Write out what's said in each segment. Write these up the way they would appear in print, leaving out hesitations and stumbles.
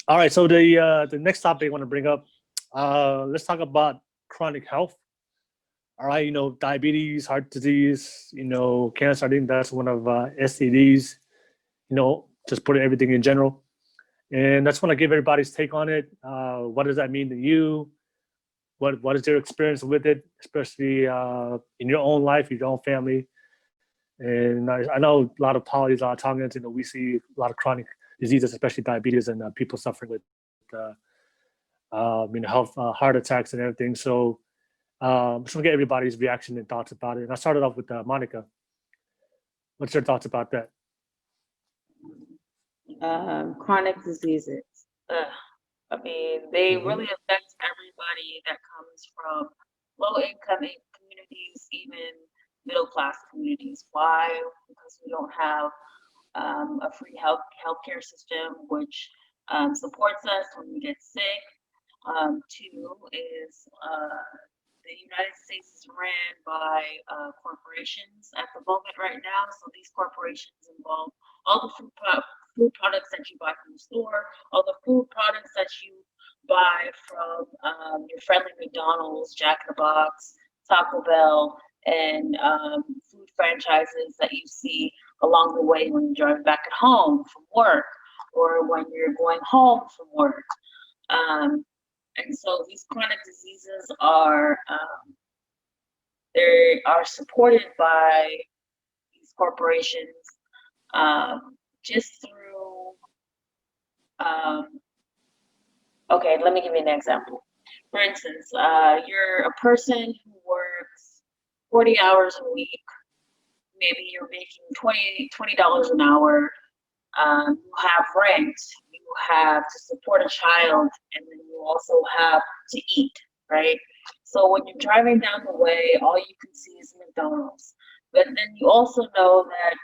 All right, so the next topic I want to bring up, let's talk about chronic health. All right, diabetes, heart disease, cancer. I think that's one of STDs. Just putting everything in general, and that's want to give everybody's take on it. What does that mean to you? What is your experience with it, especially in your own life, your own family? And I know a lot of Polys, a lot of Tongans, we see a lot of chronic diseases, especially diabetes, and people suffering with health, heart attacks and everything. So just want to get everybody's reaction and thoughts about it. And I started off with Monica. What's your thoughts about that? Chronic diseases. I mean, they Mm-hmm. really affect everybody that comes from low income communities, even middle class communities. Why? Because we don't have a free healthcare system which supports us when we get sick. Two is the United States is ran by corporations at the moment right now. So these corporations involve all the food products that you buy from the store, all the food products that you buy from your friendly McDonald's, Jack in the Box, Taco Bell, and food franchises that you see along the way when you're driving back at home from work or when you're going home from work. Um, and so these chronic diseases are they are supported by these corporations just through. Um, okay, let me give you an example. For instance, you're a person who works 40 hours a week. Maybe you're making $20 an hour. You have rent, you have to support a child, and then you also have to eat, right? So when you're driving down the way, all you can see is McDonald's. But then you also know that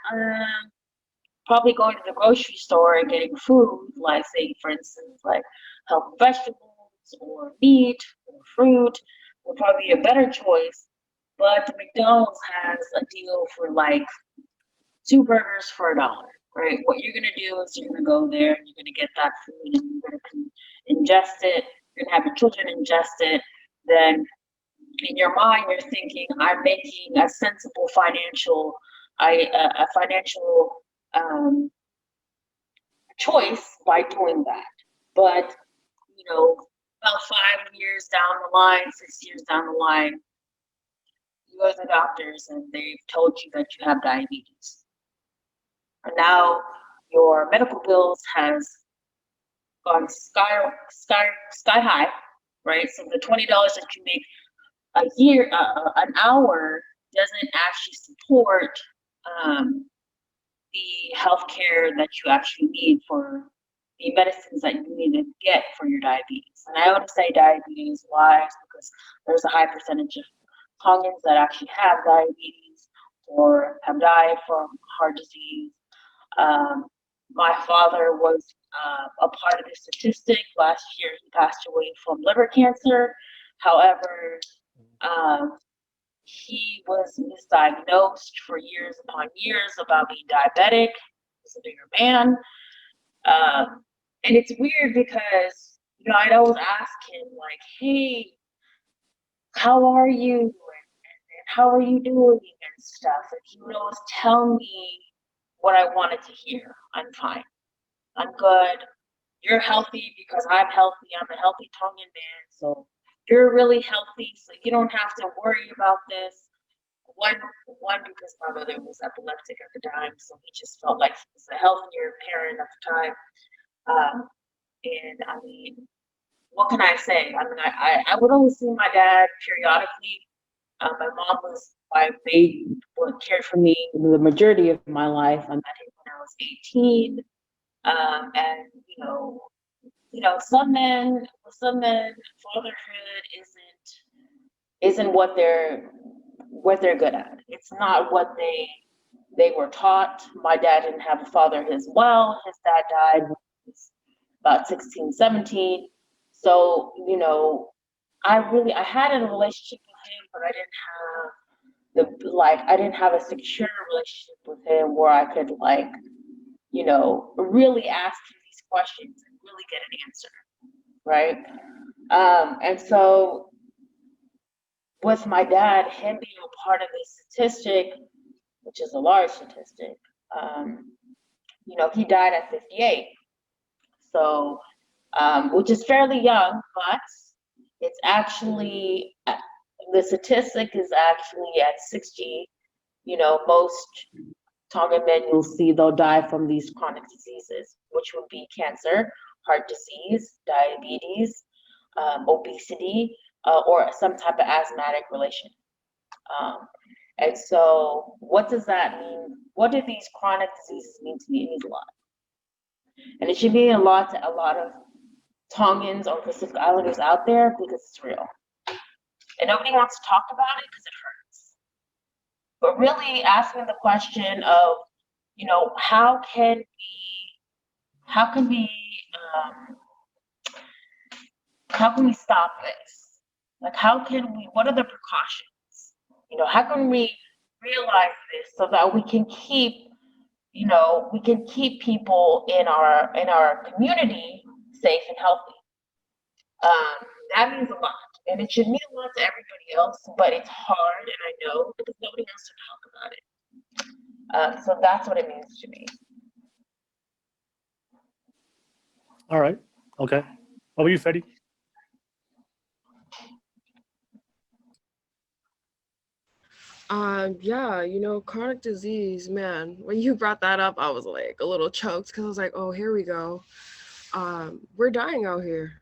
probably going to the grocery store and getting food, like say for instance, like healthy vegetables or meat or fruit, will probably be a better choice. But the McDonald's has a deal for like two burgers for $1, right? What you're gonna do is you're gonna go there and you're gonna get that food and you're gonna ingest it. You're gonna have your children ingest it. Then in your mind, you're thinking, I'm making a sensible a financial um, choice by doing that. But about 5 years down the line, 6 years down the line, you go to the doctors and they've told you that you have diabetes. And now your medical bills has gone sky high, right? So the $20 that you make a year, an hour, doesn't actually support um, the healthcare that you actually need for the medicines that you need to get for your diabetes. And I want to say diabetes. Why? Because there's a high percentage of Tongans that actually have diabetes or have died from heart disease. Um, my father was a part of the statistic. Last year, he passed away from liver cancer. However, um, he was misdiagnosed for years upon years about being diabetic. He's a bigger man. And it's weird because, I'd always ask him, like, hey, how are you? And how are you doing? And stuff. And he would always tell me what I wanted to hear. I'm fine. I'm good. You're healthy because I'm healthy. I'm a healthy Tongan man. So you're really healthy. So you don't have to worry about this. One, one because my mother was epileptic at the time, so he just felt like he was a healthier parent at the time. And I mean, what can I say? I mean, I would always see my dad periodically. My mom was my maid, what cared for me the majority of my life. I met him when I was 18, and some men, fatherhood isn't what they're good at. It's not what they were taught. My dad didn't have a father as well. His dad died when he was about 16, 17. So, I had a relationship with him, but I didn't have a secure relationship with him where I could really ask him these questions and really get an answer, right? And so with my dad, him being a part of this statistic, which is a large statistic, he died at 58. So, which is fairly young, but it's actually, the statistic is actually at 60. Most Tongan men you'll see, they'll die from these chronic diseases, which would be cancer, heart disease, diabetes, obesity, or some type of asthmatic relation. And so what does that mean? What do these chronic diseases mean to me? It means a lot. And it should mean a lot to a lot of Tongans or Pacific Islanders out there because it's real. And nobody wants to talk about it because it hurts. But really asking the question of, how can we stop this? Like, what are the precautions? How can we realize this so that we can keep people in our community safe and healthy? That means a lot, and it should mean a lot to everybody else, but it's hard, and I know, because nobody wants to talk about it. So that's what it means to me. All right. Okay. What about you, Fetty? Chronic disease, man, when you brought that up, I was like a little choked because I was like, oh, here we go. We're dying out here.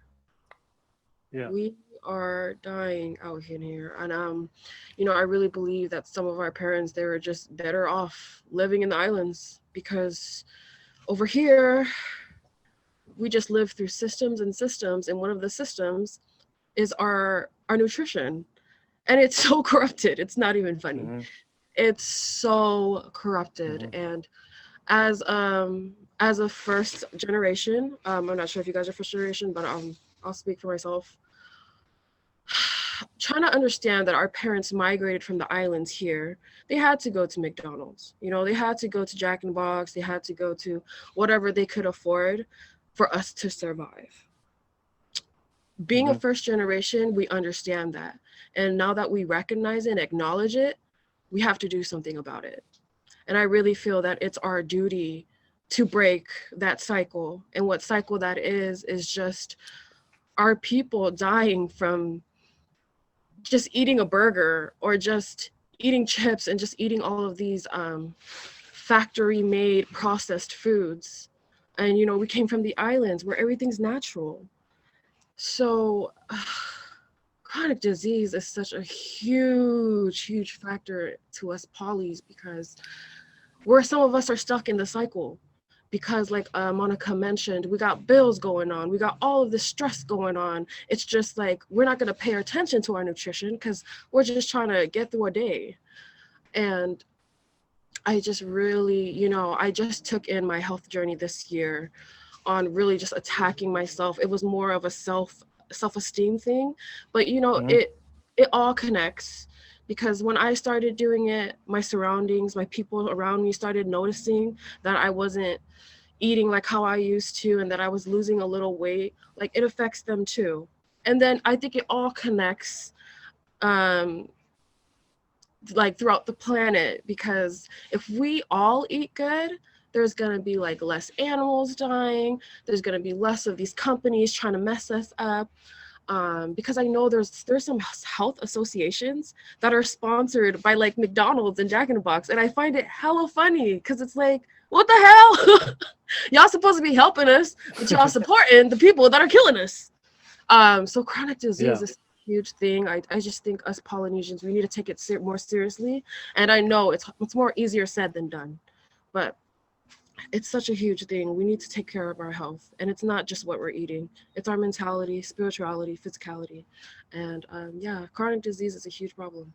Yeah. We are dying out here. And, I really believe that some of our parents, they were just better off living in the islands because over here, we just live through systems and systems. And one of the systems is our nutrition. And it's so corrupted. It's not even funny. Mm-hmm. It's so corrupted. Mm-hmm. And as a first generation, I'm not sure if you guys are first generation, but I'll speak for myself. Trying to understand that our parents migrated from the islands here. They had to go to McDonald's. They had to go to Jack in the Box. They had to go to whatever they could afford for us to survive. Being a first generation, we understand that. And now that we recognize it and acknowledge it, we have to do something about it. And I really feel that it's our duty to break that cycle. And what cycle that is just our people dying from just eating a burger or just eating chips and just eating all of these factory-made processed foods. And, we came from the islands where everything's natural. So chronic disease is such a huge factor to us polys because where some of us are stuck in the cycle because like Monica mentioned, we got bills going on, we got all of this stress going on. It's just like we're not going to pay attention to our nutrition because we're just trying to get through a day. And I just really, I just took in my health journey this year on really just attacking myself. It was more of a self-esteem thing, but it all connects because when I started doing it, my surroundings, my people around me started noticing that I wasn't eating like how I used to and that I was losing a little weight. Like it affects them too. And then I think it all connects like throughout the planet, because if we all eat good, there's going to be like less animals dying. There's going to be less of these companies trying to mess us up. Because I know there's some health associations that are sponsored by like McDonald's and Jack in the Box. And I find it hella funny because it's like, what the hell? Y'all supposed to be helping us, but y'all supporting the people that are killing us. So chronic disease is a huge thing. I just think us Polynesians, we need to take it more seriously. And I know it's more easier said than done, but it's such a huge thing. We need to take care of our health. And it's not just what we're eating. It's our mentality, spirituality, physicality. And chronic disease is a huge problem.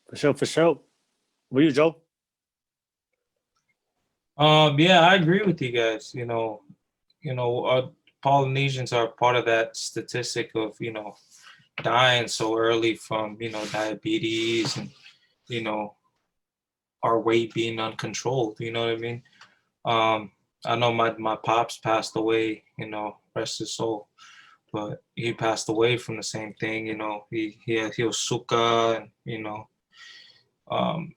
For sure. What are you, Joe? Yeah, I agree with you guys. Polynesians are part of that statistic of, dying so early from, diabetes and, our weight being uncontrolled, you know what I mean? I know my pops passed away, rest his soul, but he passed away from the same thing. He was suka, and um,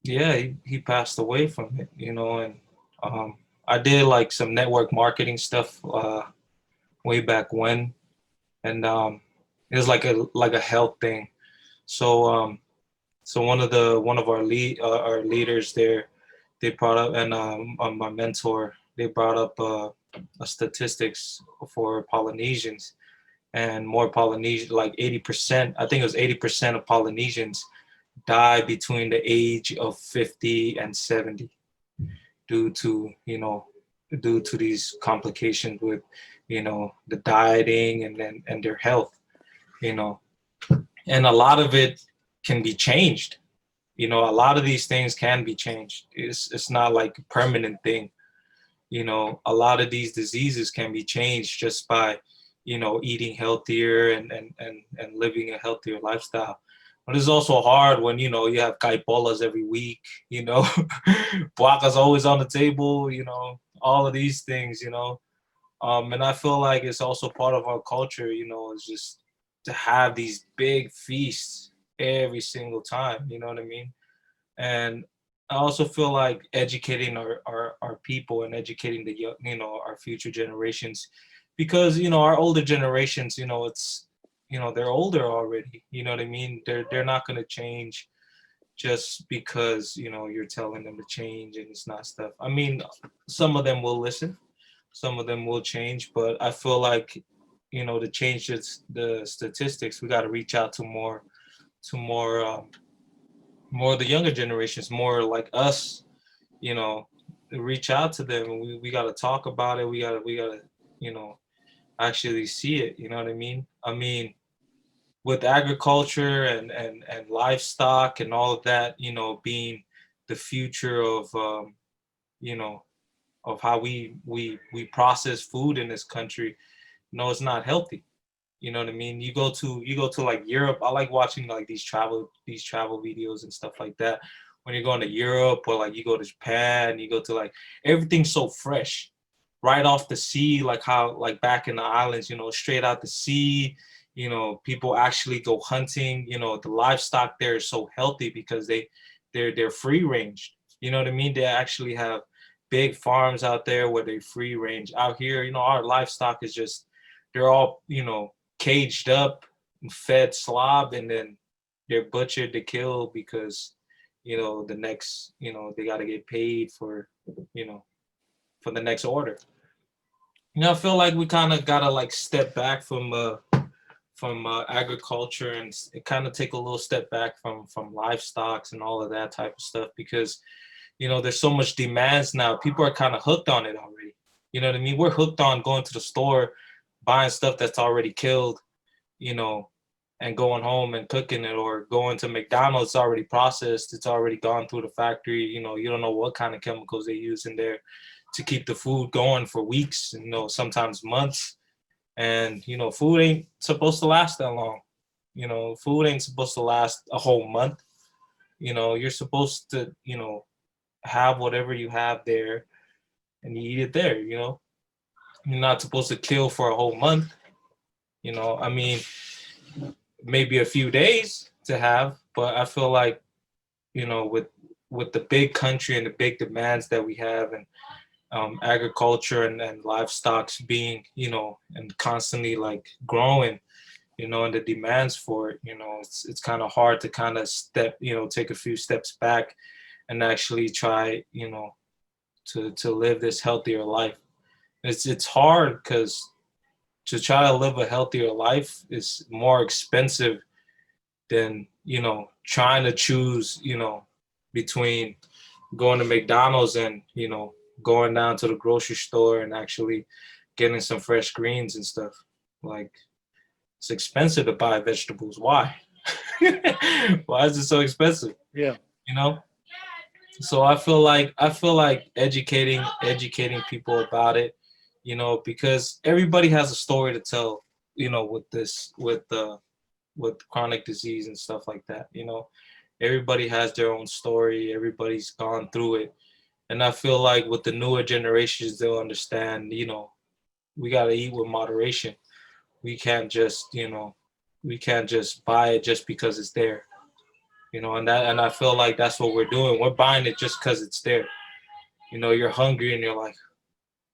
yeah, he passed away from it. And I did like some network marketing stuff way back when, and it was like a health thing. So so one of our leaders there, they brought up, and my mentor, they brought up a statistics for Polynesians, and more Polynesian, like 80%, I think it was 80% of Polynesians die between the age of 50 and 70 due to these complications with the dieting and their health, you know and a lot of it can be changed. A lot of these things can be changed. It's not like a permanent thing. A lot of these diseases can be changed just by eating healthier and living a healthier lifestyle. But it's also hard when you have caipolas every week, Puaka's always on the table, all of these things, and I feel like it's also part of our culture, is just to have these big feasts every single time, you know what I mean? And I also feel like educating our people and educating the young, our future generations, because our older generations, it's they're older already, you know what I mean? They're not going to change just because you're telling them to change, and it's not stuff. I mean, some of them will listen, some of them will change, but I feel like to change the statistics, we got to reach out to more of the younger generations, more like us, reach out to them, and we got to talk about it. We got to actually see it, you know what I mean? I mean, with agriculture and livestock and all of that, being the future of you know of how we process food in this country, it's not healthy. You know what I mean? You go to like Europe. I like watching like these travel videos and stuff like that. When you're going to Europe, or like you go to Japan, you go to like, everything's so fresh, right off the sea, like how like back in the islands, straight out the sea. People actually go hunting. The livestock there is so healthy because they're free range. You know what I mean? They actually have big farms out there where they free range. Out here, our livestock is just, they're all, caged up and fed slob, and then they're butchered to kill because the next, they got to get paid for for the next order. I feel like we kind of gotta like step back from agriculture, and kind of take a little step back from livestock and all of that type of stuff, because there's so much demands now. People are kind of hooked on it already. You know what I mean? We're hooked on going to the store, buying stuff that's already killed, and going home and cooking it, or going to McDonald's. It's already processed. It's already gone through the factory. You don't know what kind of chemicals they use in there to keep the food going for weeks, and sometimes months. And food ain't supposed to last that long. Food ain't supposed to last a whole month. You're supposed to have whatever you have there, and you eat it there. You're not supposed to kill for a whole month. I mean, maybe a few days to have, but I feel like with the big country and the big demands that we have, and agriculture and livestock being and constantly like growing, and the demands for it, it's kind of hard to kind of take a few steps back and actually try to live this healthier life. It's hard because to try to live a healthier life is more expensive than trying to choose between going to McDonald's and going down to the grocery store and actually getting some fresh greens and stuff. Like, it's expensive to buy vegetables. Why? Why is it so expensive? Yeah. So I feel like educating people about it, because everybody has a story to tell, with chronic disease and stuff like that. Everybody has their own story. Everybody's gone through it. And I feel like with the newer generations, they'll understand, you know, we got to eat with moderation. We can't just, you know, we can't just buy it just because it's there, you know, and I feel like that's what we're doing. We're buying it just because it's there. You know, you're hungry and you're like,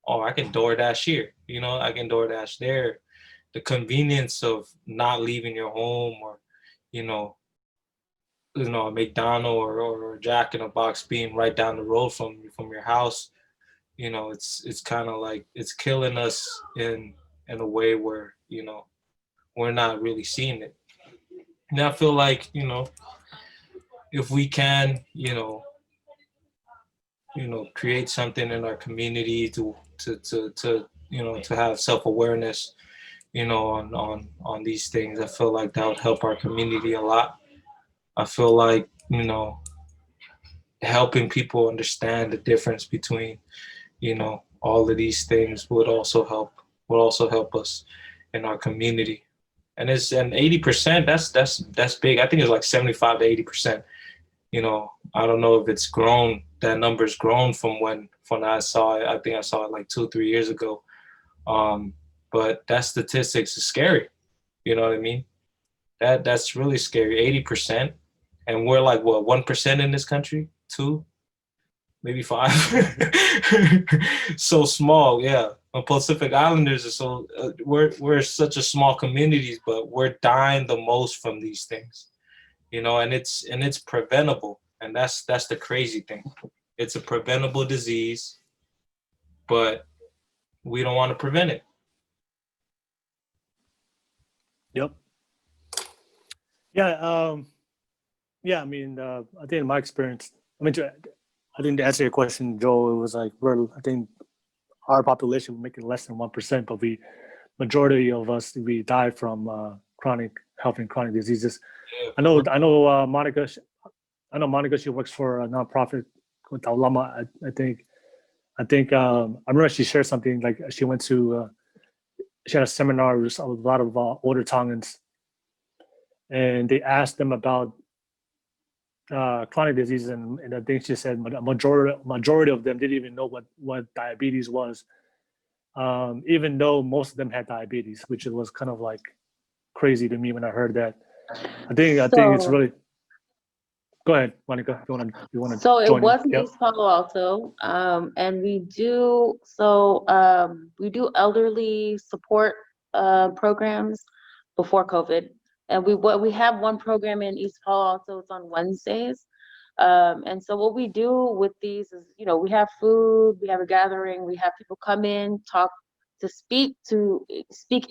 oh, I can DoorDash here, you know, I can DoorDash there. The convenience of not leaving your home, or, you know, a McDonald or Jack in a Box being right down the road from your house, you know, it's kind of like it's killing us in a way where, you know, we're not really seeing it. And I feel like, you know, if we can, create something in our community to you know, to have self-awareness, you know, on these things, I feel like that would help our community a lot. I feel like, you know, helping people understand the difference between, you know, all of these things would also help us in our community. And 80%, that's big. I think it's like 75 to 80%. You know, I don't know if it's grown. That number's grown from when I saw it. I think I saw it like 2 or 3 years ago. But that statistics is scary. You know what I mean? That's really scary. 80%, and we're like what, 1% in this country? 2, maybe 5. So small, yeah. The Pacific Islanders are so we're such a small communities, but we're dying the most from these things, you know, and it's preventable, and that's the crazy thing. It's a preventable disease, but we don't want to prevent it. Yep. Yeah. Yeah. I mean, I think in my experience, I think to answer your question, Joe, it was like I think our population will make it less than 1%, but majority of us, we die from chronic health and chronic diseases. Yeah. I know Monica. I know Monica. She works for a nonprofit called Taulama. I think I remember she shared something like she went to. She had a seminar with a lot of older Tongans, and they asked them about chronic diseases, and I think she said majority of them didn't even know what diabetes was, even though most of them had diabetes, which was kind of like crazy to me when I heard that. I think it's So, really. Go ahead, Monica. If you want to so it join in. was in Yep. East Palo Alto, and we do elderly support programs before COVID, and we have one program in East Palo Alto. It's on Wednesdays, and so what we do with these is, you know, we have food, we have a gathering, we have people come in, talk, to speak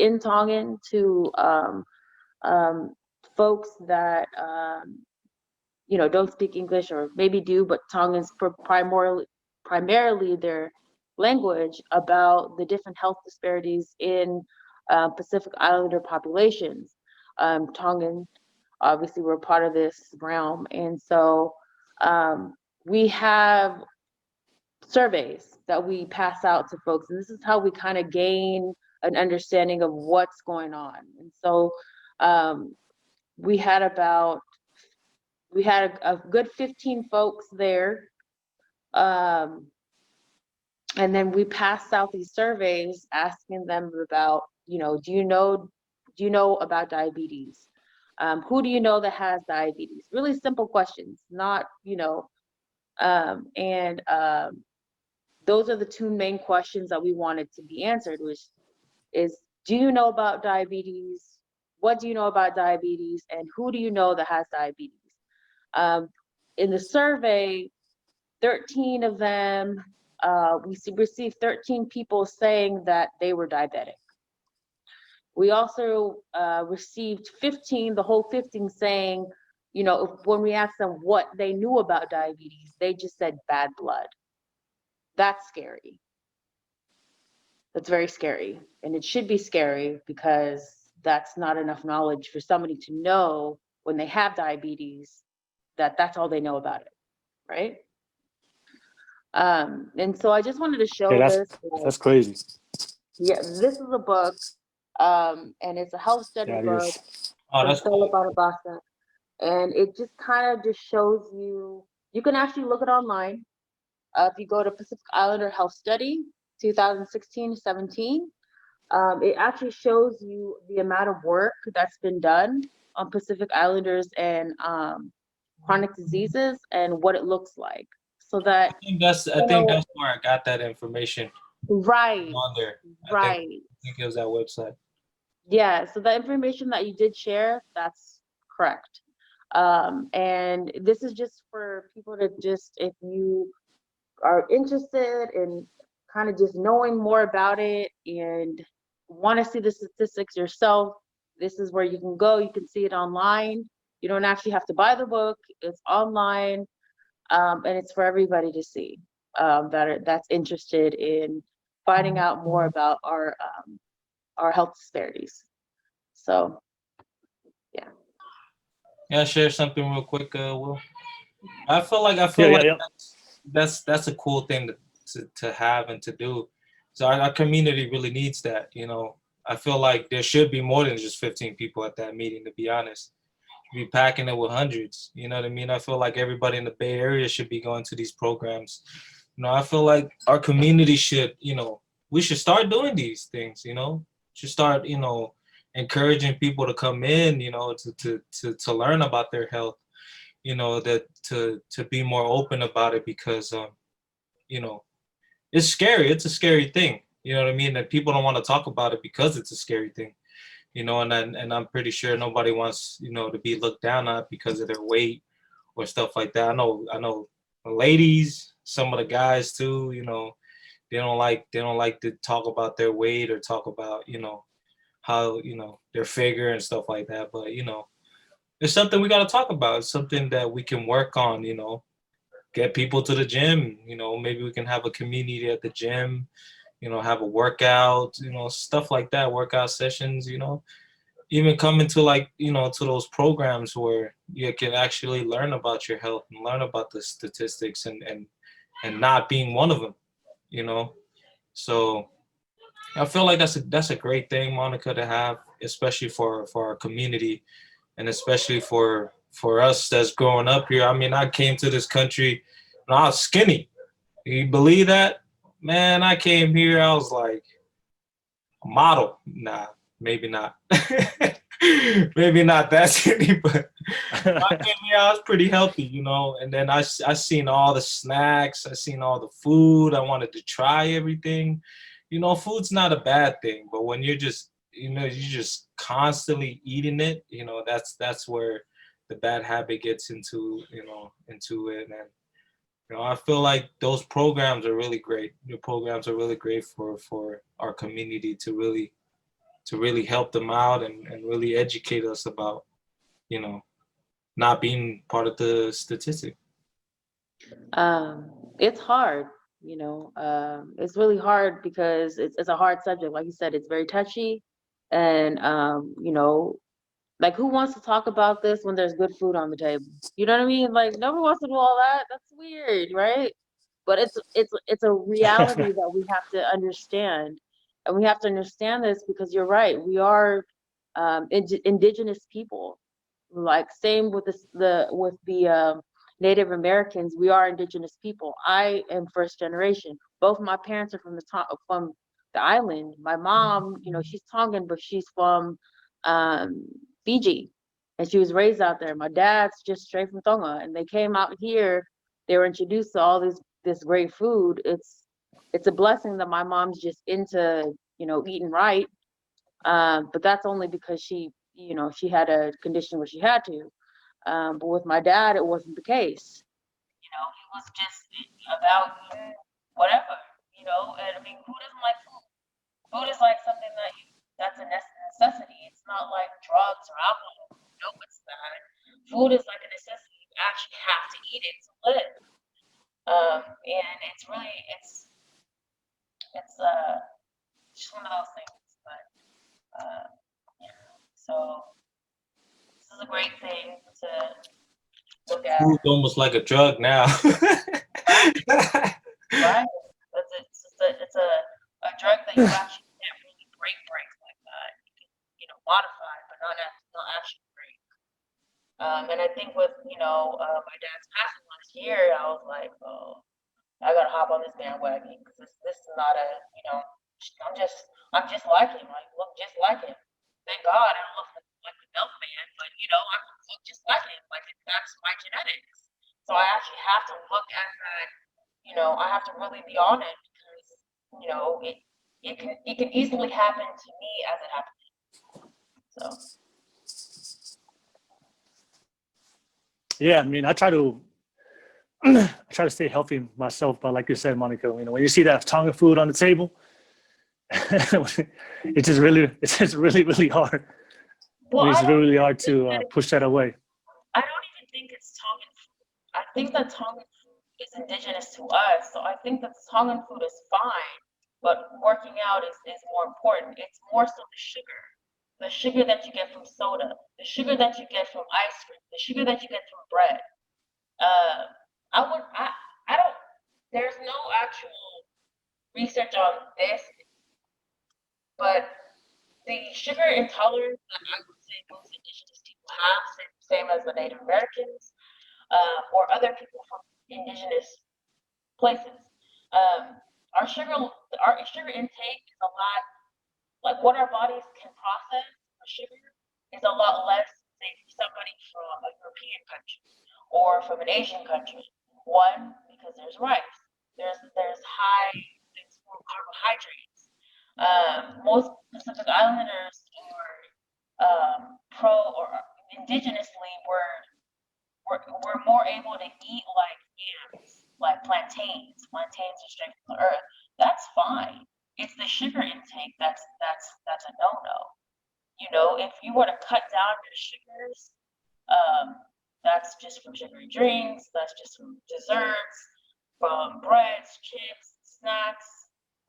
in Tongan to um, folks that you know, don't speak English, or maybe do, but Tongan is primarily their language, about the different health disparities in Pacific Islander populations. Tongan, obviously, we're part of this realm, and so we have surveys that we pass out to folks, and this is how we kind of gain an understanding of what's going on. And so um, we had about a good 15 folks there. Um, and then we passed out these surveys asking them about, you know, do you know about diabetes? Who do you know that has diabetes? Really simple questions, not, you know, and those are the two main questions that we wanted to be answered, which is, do you know about diabetes? What do you know about diabetes? And who do you know that has diabetes? In the survey, 13 of them, we received 13 people saying that they were diabetic. We also received 15, the whole 15 saying, you know, when we asked them what they knew about diabetes, they just said bad blood. That's scary. That's very scary. And it should be scary, because that's not enough knowledge for somebody to know when they have diabetes that that's all they know about it, right? And so I just wanted to Yeah, show this. that's crazy. Yeah, this is a book, and it's a health study Yeah, it book is. Oh, from that's cool. Stella Barabasa, and it just kind of just shows you. You can actually look it online. If you go to Pacific Islander Health Study 2016-17, it actually shows you the amount of work that's been done on Pacific Islanders and chronic diseases and what it looks like. So that I think that's where I got that information right, on there. right. I think it was that website. Yeah, so the information that you did share, that's correct. And this is just for people to just, if you are interested in kind of just knowing more about it and want to see the statistics yourself, this is where you can go. You can see it online. You don't actually have to buy the book. It's online, and it's for everybody to see that's interested in finding out more about our health disparities. So, yeah. Yeah, share something real quick, Will. I feel like Yeah. that's a cool thing to have and to do. So our community really needs that. You know, I feel like there should be more than just 15 people at that meeting. To be honest, be packing it with hundreds. You know what I mean? I feel like everybody in the Bay Area should be going to these programs. You know, I feel like our community should. You know, we should start doing these things. You know, should start. You know, encouraging people to come in. You know, to learn about their health. You know, that to be more open about it, because you know, it's scary. It's a scary thing. You know what I mean? That people don't want to talk about it because it's a scary thing. You know, and I'm pretty sure nobody wants, you know, to be looked down on because of their weight or stuff like that. I know the ladies, some of the guys too, you know, they don't like to talk about their weight or talk about, you know, how, you know, their figure and stuff like that. But, you know, it's something we got to talk about. It's something that we can work on, you know, get people to the gym, you know, maybe we can have a community at the gym, you know, have a workout, you know, stuff like that, workout sessions, you know, even come into like, you know, to those programs where you can actually learn about your health and learn about the statistics and not being one of them, you know. So I feel like that's a great thing, Monica, to have, especially for our community, and especially for us that's growing up here. I mean, I came to this country and I was skinny. You believe that? Man, I came here, I was like a model. Nah, maybe not. Maybe not that skinny, but I came here, I was pretty healthy, you know. And then I seen all the snacks, I seen all the food. I wanted to try everything. You know, food's not a bad thing, but when you're just, you know, you're just constantly eating it, you know, that's where the bad habit gets into, you know, into it. And you know, I feel like those programs are really great. The programs are really great for our community to really help them out and really educate us about, you know, not being part of the statistic. It's hard, you know. It's really hard because it's a hard subject. Like you said, it's very touchy, and you know, like who wants to talk about this when there's good food on the table? You know what I mean? Like nobody wants to do all that. That's weird, right? But it's a reality that we have to understand, and we have to understand this because you're right. We are indigenous people. Like same with the Native Americans. We are indigenous people. I am first generation. Both my parents are from the island. My mom, you know, she's Tongan, but she's from um, Fiji, and she was raised out there. My dad's just straight from Tonga, and they came out here. They were introduced to all this great food. It's a blessing that my mom's just into, you know, eating right. But that's only because she, you know, she had a condition where she had to. But with my dad, it wasn't the case. You know, he was just about whatever, you know. And I mean, who doesn't like food? Food is like something that's a necessity. It's not like drugs or alcohol. No, it's not. Food is like a necessity. You actually have to eat it to live. And it's really it's just one of those things. But yeah. So this is a great thing to look at. Food's almost like a drug now. Right. It's a drug that you actually can't really break like that. You can, you know, modify, but not actually break. And I think with, you know, my dad's passing last year, I was like, oh, I gotta hop on this bandwagon because this is not a, you know, I'm just like him. I look just like him. Thank God I don't look like the milkman, but you know, I look just like him. Like that's my genetics. So I actually have to look at that. You know, I have to really be on it because you know it can easily happen to me as it happened. So. Yeah, I mean, I try to stay healthy myself, but like you said, Monica, you know, when you see that Tongan food on the table, it's just really hard. Well, It's really hard to push that away. I don't even think it's Tongan food. I think that Tongan food is indigenous to us, so I think that Tongan food is fine, but working out is more important. It's more so the sugar that you get from soda, the sugar that you get from ice cream, the sugar that you get from bread. I don't, there's no actual research on this, but the sugar intolerance that I would say most indigenous people have, same as the Native Americans, or other people from indigenous places. Our sugar intake is a lot, like what our bodies can process for sugar is a lot less, say, somebody from a European country or from an Asian country. One, because there's rice, there's high, there's more carbohydrates. Most Pacific Islanders or indigenously we're more able to eat like yams, like plantains. Plantains are straight from the earth. That's fine. It's the sugar intake that's a no-no. You know, if you were to cut down your sugars, that's just from sugary drinks, that's just from desserts, from breads, chips, snacks,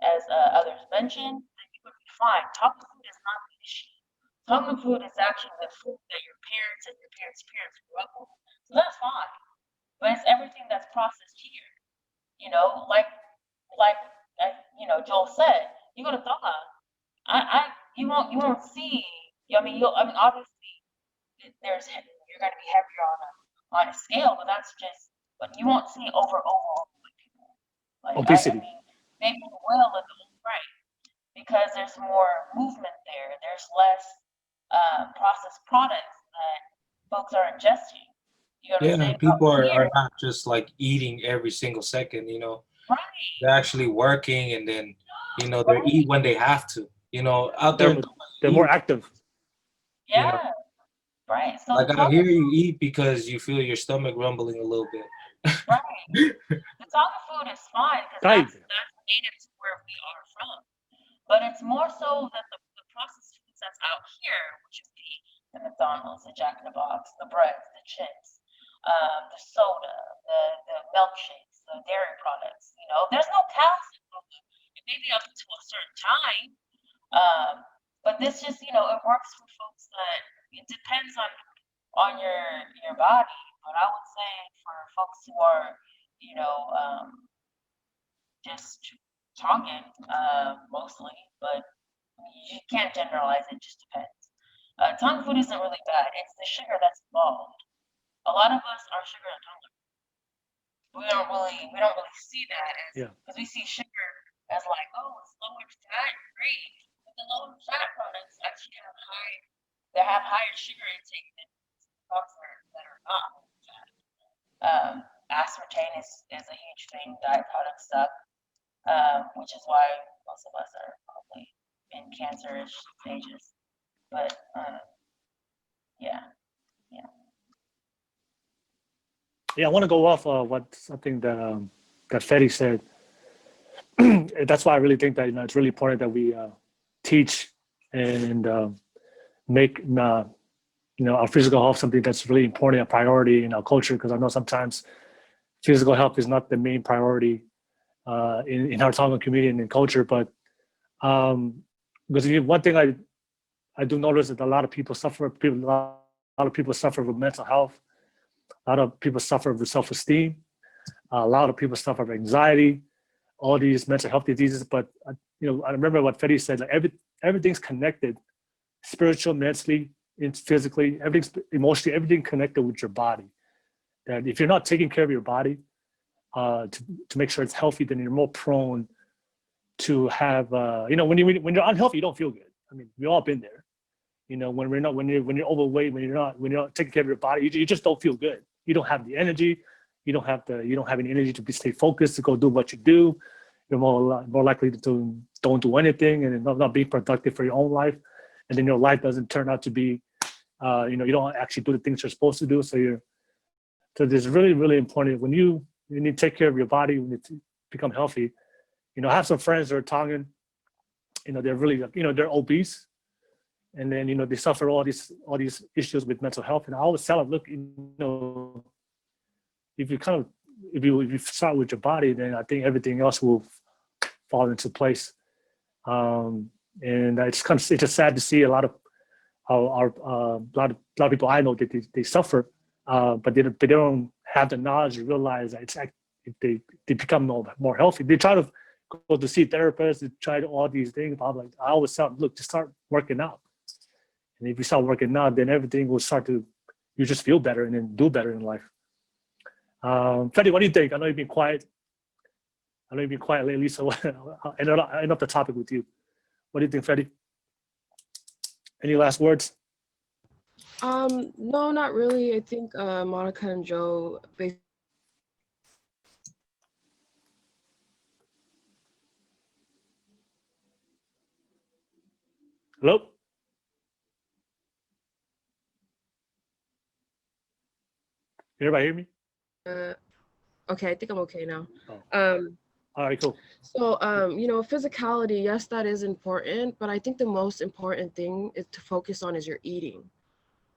as others mentioned, then you would be fine. Tongan food is not the issue. Tongan food is actually the food that your parents and your parents' parents grew up with. So that's fine. But it's everything that's processed here. You know, like you know, Joel said, you go to Tonga, you won't see. I mean, obviously you're going to be heavier on a scale, but but you won't see overall people. Like Obesity. I mean, maybe you will at the right because there's more movement there. There's less processed products that folks are ingesting. You know what I'm saying? People are not just like eating every single second, you know. Right. They're actually working, and then, you know, they eat when they have to. You know, out there they're more active. Yeah. You know? Right. So like out here, you eat because you feel your stomach rumbling a little bit. Right. The Tongan food is fine because that's native to where we are from. But it's more so that the processed foods that's out here, which would be the McDonald's, the Jack in the Box, the breads, the chips, the soda, the milkshakes, the dairy products. You know, there's no calcium. It may be up to a certain time, but this just, you know, it works for folks that it depends on your body. But I would say for folks who are, you know, just Tongan mostly, but you can't generalize. It just depends. Tongan food isn't really bad. It's the sugar that's involved. A lot of us are sugar intolerant. We don't really see that as because we see sugar as like, oh, it's low in fat, great. But the low in fat products actually have higher sugar intake than products that are not low in fat. Aspartame is a huge thing. Diet products suck, which is why most of us are probably in cancerish stages. But Yeah, I want to go off something that Peti said. That's why I really think that, you know, it's really important that we teach and make you know, our physical health something that's really important, a priority in our culture. Because I know sometimes physical health is not the main priority in our Tongan community and in culture. But because one thing I do notice that a lot of people suffer. A lot of people suffer with mental health. A lot of people suffer with self-esteem. A lot of people suffer with anxiety, all these mental health diseases. But you know, I remember what Peti said. Like everything's connected, spiritual, mentally, physically, everything's emotionally, everything connected with your body. That if you're not taking care of your body, to make sure it's healthy, then you're more prone to have when you're unhealthy, you don't feel good. I mean, we've all been there. When you're overweight, when you're not taking care of your body, you just don't feel good. You don't have the energy. You don't have any energy to stay focused, to go do what you do. You're more likely to don't do anything and not be productive for your own life. And then your life doesn't turn out to be, you don't actually do the things you're supposed to do. So it's really, really important when you need to take care of your body, you need to become healthy. I have some friends that are talking, they're really, they're obese. And then, they suffer all these issues with mental health. And I always tell them, look, if you start with your body, then I think everything else will fall into place. And it's just sad to see a lot of a lot of people I know that they suffer, but they don't have the knowledge to realize that it's like if they become more healthy. They try to go to see therapists, they try all these things. But I always tell them, look, just start working out. And if you start working out, then everything will you just feel better and then do better in life. Peti, what do you think? I know you've been quiet. Lately, so I end up the topic with you. What do you think, Peti? Any last words? No, not really. I think Monica and Joe basically. Hello? Can everybody hear me? Okay, I think I'm okay now. Oh. All right, cool. So, physicality, yes, that is important, but I think the most important thing is to focus on is your eating.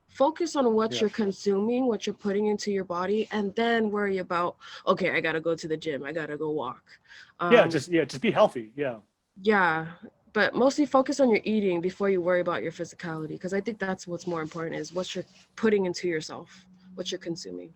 Focus on what you're consuming, what you're putting into your body, and then worry about, okay, I gotta go to the gym, I gotta go walk. Just be healthy. Yeah. Yeah, but mostly focus on your eating before you worry about your physicality, because I think that's what's more important is what you're putting into yourself, what you're consuming.